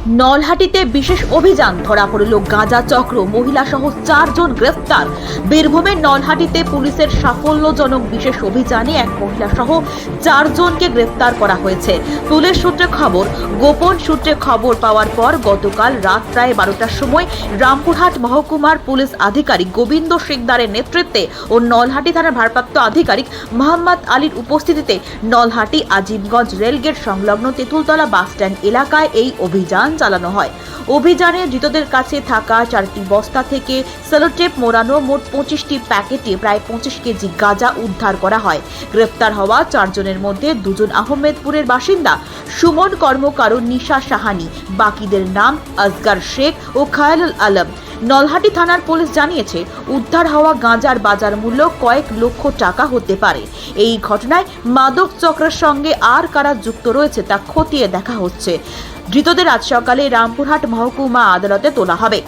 নলহাটিতে বিশেষ অভিযান, ধরা পড়ল গাঁজা চক্র, মহিলা সহ 4 জন গ্রেফতার। বীরভূমের নলহাটিতে পুলিশের সাফল্যজনক বিশেষ অভিযানে এক মহিলা সহ 4 জনকে গ্রেফতার করা হয়েছে। পুলিশ সূত্রে খবর, গোপন সূত্রে খবর পাওয়ার পর গতকাল রাত প্রায় 12টার সময় রামপুরহাট মহকুমার পুলিশ আধিকারিক গোবিন্দ শিকদারের নেতৃত্বে ও নলহাটি থানার ভারপ্রাপ্ত আধিকারিক মোহাম্মদ আলীর উপস্থিতিতে নলহাটি আজিমগঞ্জ রেলগেট সংলগ্ন তেঁতুলতলা বাসস্ট্যান্ড এলাকায় এই অভিযান চালানো হয়। অভিযানে ধৃতদের কাছে থাকা 4টি বস্তা থেকে সেলোটেপ মোড়ানো মোট 25টি প্যাকেটে প্রায় 25 কেজি গাঁজা উদ্ধার করা হয়। গ্রেফতার হওয়া 4 জনের মধ্যে 2 জন আহমেদপুরের বাসিন্দা, সুমন কর্মকার ও নিশা সাহানি। বাকিদের নাম আসগার শেখ ও খায়ালুল আলম। নলহাটি থানার পুলিশ জানিয়েছে, উদ্ধার হওয়া গাঁজার বাজার মূল্য কয়েক লক্ষ টাকা হতে পারে। এই ঘটনায় মাদক চক্রের সঙ্গে আর কারা যুক্ত রয়েছে তা খতিয়ে দেখা হচ্ছে। ধৃতদের আজ সকালে রামপুরহাট মহকুমা আদালতে তোলা হবে।